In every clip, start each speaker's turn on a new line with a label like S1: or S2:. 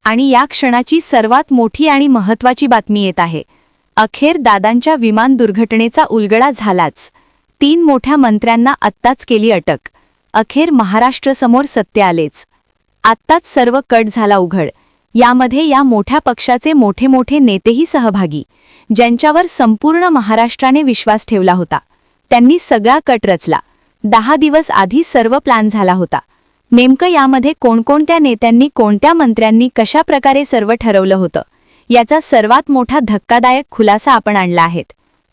S1: आणि या क्षणाची सर्वात मोठी आणि महत्त्वाची बातमी येत आहे। अखेर दादांच्या विमान दुर्घटनेचा उलगडा झालाच। 3 मोठ्या मंत्र्यांना आत्ताच केली अटक। अखेर महाराष्ट्रासमोर सत्य आलेच। आत्ताच सर्व कट झाला उघड। यामध्ये या मोठ्या पक्षाचे मोठे मोठे नेतेही सहभागी, ज्यांच्यावर संपूर्ण महाराष्ट्राने विश्वास ठेवला होता। त्यांनी सगळा कट रचला। 10 दिवस आधी सर्व प्लॅन झाला होता। नेमकं यामध्ये कोणकोणत्या नेत्यांनी, कोणत्या मंत्र्यांनी, कशा प्रकारे सर्व ठरवलं होतं, याचा सर्वात मोठा धक्कादायक खुलासा आपण आणला आहे।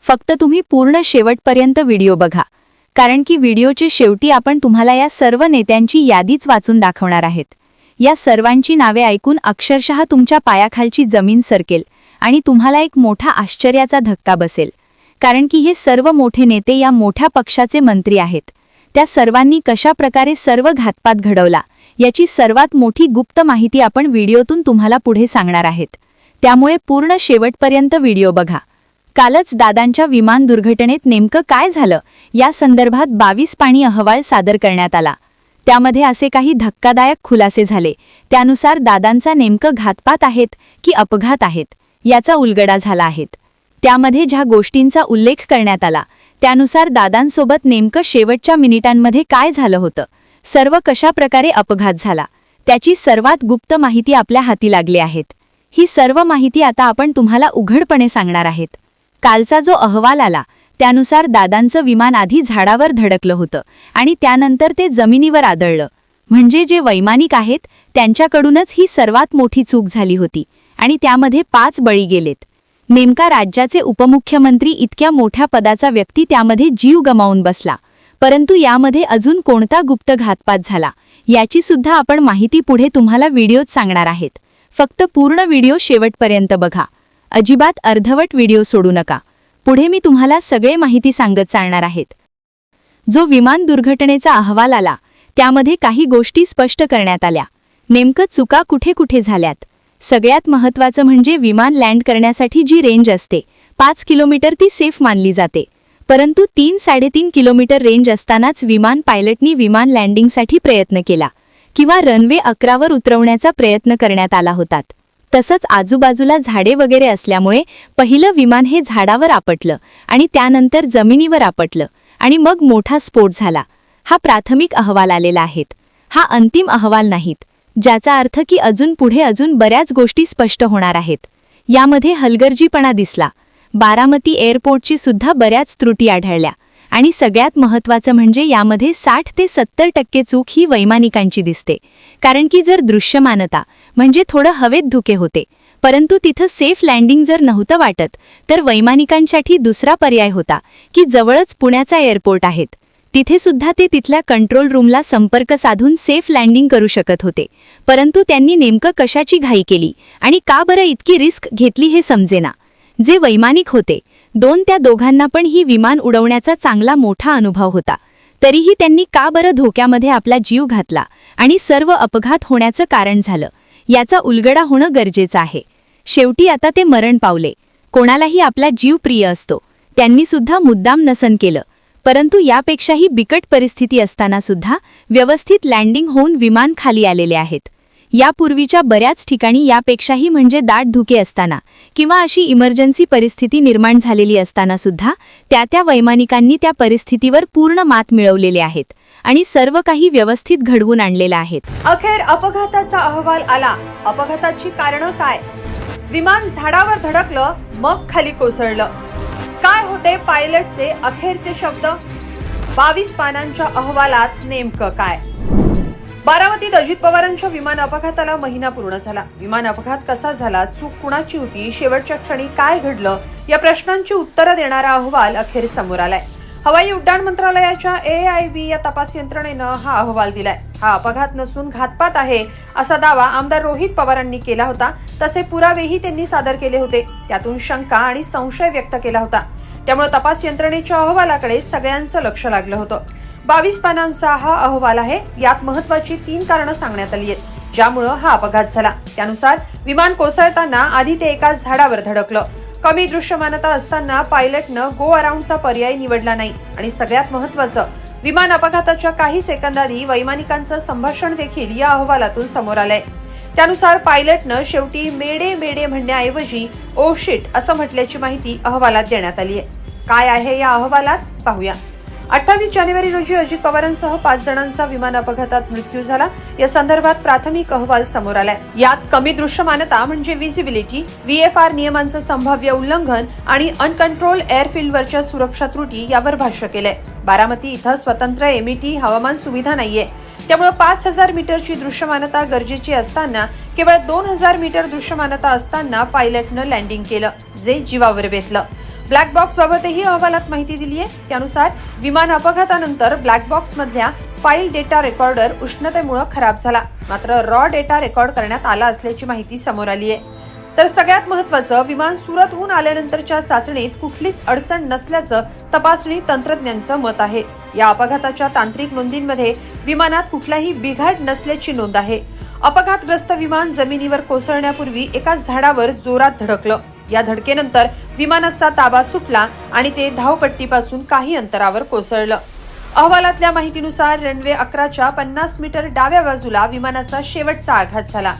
S1: फक्त तुम्ही पूर्ण शेवटपर्यंत व्हिडिओ बघा, कारण की व्हिडिओच्या शेवटी आपण तुम्हाला या सर्व नेत्यांची यादीच वाचून दाखवणार आहेत। या सर्वांची नावे ऐकून अक्षरशः तुमच्या पायाखालची जमीन सरकेल आणि तुम्हाला एक मोठा आश्चर्याचा धक्का बसेल, कारण की हे सर्व मोठे नेते या मोठ्या पक्षाचे मंत्री आहेत। त्या सर्वांनी कशा प्रकारे सर्व घातपात घडवला याची सर्वात मोठी गुप्त माहिती आपण व्हिडिओतून तुम्हाला पुढे सांगणार आहेत। त्यामुळे पूर्ण शेवटपर्यंत व्हिडिओ बघा। कालच दादांच्या विमान दुर्घटनेत नेमकं काय झालं या संदर्भात 22 पानी अहवाल सादर करण्यात आला। त्यामध्ये असे काही धक्कादायक खुलासे झाले। त्यानुसार दादांचा नेमकं घातपात आहेत की अपघात आहेत याचा उलगडा झाला आहे। त्यामध्ये ज्या गोष्टींचा उल्लेख करण्यात आला त्यानुसार दादांसोबत नेमकं शेवटच्या मिनिटांमध्ये काय झालं होतं, सर्व कशा प्रकारे अपघात झाला, त्याची सर्वात गुप्त माहिती आपल्या हाती लागली आहे। ही सर्व माहिती आता आपण तुम्हाला उघडपणे सांगणार आहेत। कालचा जो अहवाल आला त्यानुसार दादांचं विमान आधी झाडावर धडकलं होतं आणि त्यानंतर ते जमिनीवर आदळलं। म्हणजे जे वैमानिक आहेत त्यांच्याकडूनच ही सर्वात मोठी चूक झाली होती आणि त्यामध्ये 5 बळी गेलेत। नेमका राज्याचे उपमुख्यमंत्री इतक्या मोठ्या पदाचा व्यक्ती त्यामध्ये जीव गमावून बसला। परंतु यामध्ये अजून कोणता गुप्त घातपात झाला याची सुद्धा आपण माहिती पुढे तुम्हाला व्हिडिओत सांगणार आहेत। फक्त पूर्ण व्हिडिओ शेवटपर्यंत बघा। अजिबात अर्धवट व्हिडिओ सोडू नका। पुढे मी तुम्हाला सगळे माहिती सांगत चालणार आहेत। जो विमान दुर्घटनेचा अहवाल आला त्यामध्ये काही गोष्टी स्पष्ट करण्यात आल्या। नेमकं चुका कुठे कुठे झाल्यात। सगळ्यात महत्त्वाचं म्हणजे विमान लँड करण्यासाठी जी रेंज असते 5 किलोमीटर ती सेफ मानली जाते, परंतु 3-3.5 किलोमीटर रेंज असतानाच विमान पायलटनी विमान लँडिंगसाठी प्रयत्न केला किंवा रनवे 11 वर उतरवण्याचा प्रयत्न करण्यात आला होता। तसंच आजूबाजूला झाडे वगैरे असल्यामुळे पहिलं विमान हे झाडावर आपटलं आणि त्यानंतर जमिनीवर आपटलं आणि मग मोठा स्फोट झाला। हा प्राथमिक अहवाल आलेला आहे। हा अंतिम अहवाल नाहीत, ज्याचा अर्थ की अजून बऱ्याच गोष्टी स्पष्ट होणार आहेत। यामध्ये हलगर्जीपणा दिसला। बारामती एअरपोर्टची सुद्धा बऱ्याच त्रुटी आढळल्या आणि सगळ्यात महत्त्वाचं म्हणजे यामध्ये 60 ते 70% चूक ही वैमानिकांची दिसते। कारण की जर दृश्यमानता म्हणजे थोडं हवेत धुके होते, परंतु तिथं सेफ लँडिंग जर नव्हतं वाटत तर वैमानिकांसाठी दुसरा पर्याय होता की जवळच पुण्याचा एअरपोर्ट आहे, तिथे सुद्धा ते तिथल्या कंट्रोल रूमला संपर्क साधून सेफ लँडिंग करू शकत होते। परंतु त्यांनी नेमकं कशाची घाई केली आणि का बरं इतकी रिस्क घेतली हे समजेना। जे वैमानिक होते त्या दोघांना पण ही विमान उडवण्याचा चांगला मोठा अनुभव होता, तरीही त्यांनी का बरं धोक्यामध्ये आपला जीव घातला आणि सर्व अपघात होण्याचं कारण झालं याचा उलगडा होणं गरजेचं आहे। शेवटी आता ते मरण पावले। कोणालाही आपला जीव प्रिय असतो, त्यांनी सुद्धा मुद्दाम नसन केलं, परंतु यापेक्षाही बिकट परिस्थिती असताना सुद्धा व्यवस्थित लँडिंग होऊन विमान खाली आलेले आहेत। यापूर्वीच्या बऱ्याच ठिकाणी यापेक्षाही म्हणजे दाट धुके असताना किंवा अशी इमर्जन्सी परिस्थिती निर्माण झालेली असताना सुद्धा त्या वैमानिकांनी त्या परिस्थितीवर पूर्ण मात मिळवलेले आहेत आणि सर्व काही व्यवस्थित घडवून आणलेलं आहे।
S2: अखेर अपघाताचा अहवाल आला। अपघाताची कारणं काय? विमान झाडावर धडकलं मग खाली कोसळलं। काय होते पायलटचे अखेरचे शब्द? 22 पानांच्या अहवालात नेमकं काय? बारामतीत अजित पवारांच्या विमान अपघाताला महिना पूर्ण झाला। विमान अपघात कसा झाला, चूक कुणाची होती, शेवटच्या क्षणी काय घडलं या प्रश्नांची उत्तरं देणारा अहवाल अखेर समोर आलाय। हवाई उड्डाण मंत्रालयाच्या AIB या तपास यंत्रणेनं हा अहवाल दिलाय। हा अपघात नसून घातपात आहे असा दावा आमदार रोहित पवारांनी केला होता। तसे पुरावेही त्यांनी सादर केले होते। त्यातून शंका आणि संशय व्यक्त केला होता। त्यामुळे तपास यंत्रणेच्या अहवालाकडे सगळ्यांचं लक्ष लागलं होतं। 22 पानांचा हा अहवाल आहे। यात महत्त्वाची 3 कारणं सांगण्यात आली आहेत ज्यामुळे हा अपघात झाला। त्यानुसार विमान कोसळताना आधी ते एका झाडावर धडकलं। कमी दृश्यमानता असताना पायलटनं गो अराउंडचा पर्याय निवडला नाही आणि सगळ्यात महत्त्वाचं विमान अपघाताच्या काही सेकंदांनी वैमानिकांचं संभाषण देखील या अहवालातून समोर आलंय। त्यानुसार पायलटनं शेवटी मेडे मेडे म्हणण्याऐवजी ओ शिट असं म्हटल्याची माहिती अहवालात देण्यात आली आहे. काय आहे या अहवालात पाहूया. 28 जानेवारी रोजी अजित पवारांसह 5 जणांचा विमान अपघातात मृत्यू झाला. या संदर्भात प्राथमिक अहवाल समोर आलाय. यात कमी दृश्यमानता म्हणजे व्हिजिबिलिटी, VFR नियमांचं संभाव्य उल्लंघन आणि अनकंट्रोल एअरफील्डवरच्या सुरक्षा त्रुटी यावर भाष्य केलंय. बारामती इथं स्वतंत्र MET हवामान सुविधा नाहीये. त्यामुळे 5000 मीटरची दृश्यमानता गरजेची असताना केवळ 2000 मीटर दृश्यमानता असताना पायलटनं लँडिंग केलं, जे जीवावर बेतलं. ब्लॅक बॉक्स बाबतही अहवालात माहिती दिली आहे. त्यानुसार विमान अपघातानंतर ब्लॅक बॉक्स मधल्या फाईल डेटा रेकॉर्डर उष्णतेमुळे खराब झाला. मात्र रॉ डेटा रेकॉर्ड करण्यात आला असल्याची माहिती समोर आली आहे. तर सगळ्यात महत्त्वाचं, विमान सुरतहून आल्यानंतरच्या चाचणीत कुठलीच अडचण नसल्याचं तपासणी तंत्रज्ञांचं मत आहे. या अपघाताच्या तांत्रिक नोंदींमध्ये विमानात कुठलाही बिघाड नसल्याची नोंद आहे. अपघातग्रस्त विमान जमिनीवर कोसळण्यापूर्वी एका झाडावर जोरात धडकलं. या धडकेनंतर विमानाचा ताबा सुटला आणि ते धावपट्टीपासून काही अंतरावर कोसळलं. अहवालातल्या माहितीनुसार रनवे 11च्या 50 मीटर डाव्या बाजूला विमानाचा शेवटचा आघात झाला.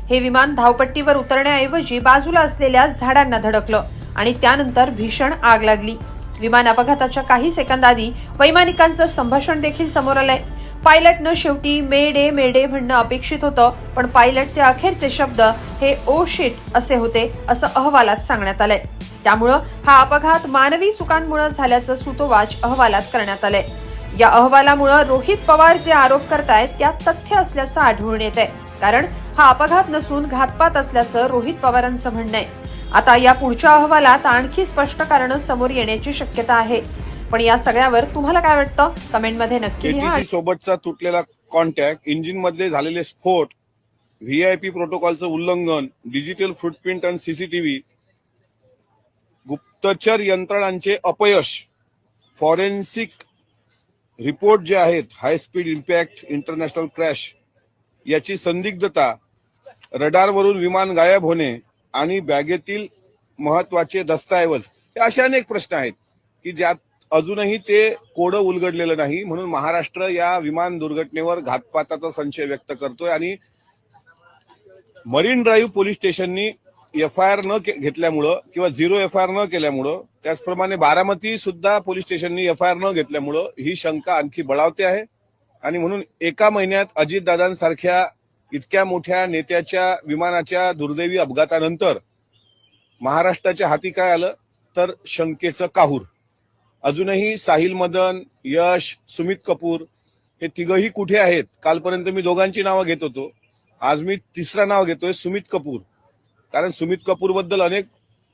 S2: हे विमान धावपट्टीवर उतरण्याऐवजी बाजूला असलेल्या झाडांना धडकलं आणि त्यानंतर भीषण आग लागली. विमान अपघाताच्या काही सेकंद आधी वैमानिकांचं संभाषण देखील समोर आलंय. पायलटनं शेवटी मेडे मेडे म्हणणं अपेक्षित होतं, पण पायलटचे अखेरचे शब्द हे ओ शिट असे होते, असं अहवालात सांगण्यात आलंय. त्यामुळं हा अपघात मानवी चुकांमुळे झाल्याचं सूतोवाच अहवालात करण्यात आलंय. या अहवालामुळे रोहित पवार जे आरोप करतायत त्यात तथ्य असल्याचं आढळून येत आहे. कारण हा अपघात नसून घातपात असल्याचं रोहित पवारांचं म्हणणं आहे. आता या पुढच्या अहवालात आणखी स्पष्ट कारणं समोर येण्याची शक्यता आहे. पण या सगळ्यावर तुम्हाला काय वाटतं, कमेंटमध्ये नक्की लिहा.
S3: ATC सोबतचा तुटलेला कॉन्टॅक्ट, इंजिन मधले झालेले स्फोट, VIP प्रोटोकॉलचं उल्लंघन, डिजिटल फुटप्रिंट आणि CCTV, गुप्तचर यंत्रणांचे अपयश, फॉरेन्सिक रिपोर्ट जे आहेत, high speed impact, international crash याची संदिग्धता, रडारवरून विमान गायब होणे आणि बॅगेतील महत्वाचे दस्तऐवज, हे असे अनेक प्रश्न आहेत की ज्यात अजूनही ते कोडं उलगडलेलं नाही. म्हणून महाराष्ट्र या विमान दुर्घटनेवर घातपाताचा संशय व्यक्त करतोय आणि मरीन ड्राईव्ह पोलीस स्टेशननी FIR न घेतल्यामुळं किंवा 0 FIR न केल्यामुळं, त्याचप्रमाणे बारामती सुद्धा पोलीस स्टेशननी FIR न घेतल्यामुळं ही शंका आणखी बळावते आहे. आणि म्हणून एका महिन्यात अजितदादांसारख्या इतक्या मोठ्या नेत्याच्या विमानाच्या दुर्दैवी अपघातानंतर महाराष्ट्राच्या हाती काय आलं तर शंकेचं काहूर. अजूनही साहिल मदन, यश, सुमित कपूर हे तिघही कुठे आहेत? कालपर्यंत मी दोघांची नावं घेत होतो, आज मी तिसरा नाव घेतोय, सुमित कपूर. कारण सुमित कपूर बद्दल अनेक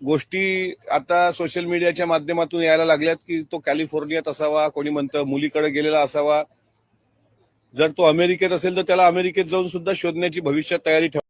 S3: गोष्टी आता सोशल मीडियाच्या माध्यमातून यायला लागल्यात की तो कॅलिफोर्नियात असावा, कोणी म्हणतं मुलीकडे गेलेला असावा. जर तो अमेरिकेत असेल तर त्याला अमेरिकेत जाऊन सुद्धा शोधण्याची भविष्यात तयारी ठेवा.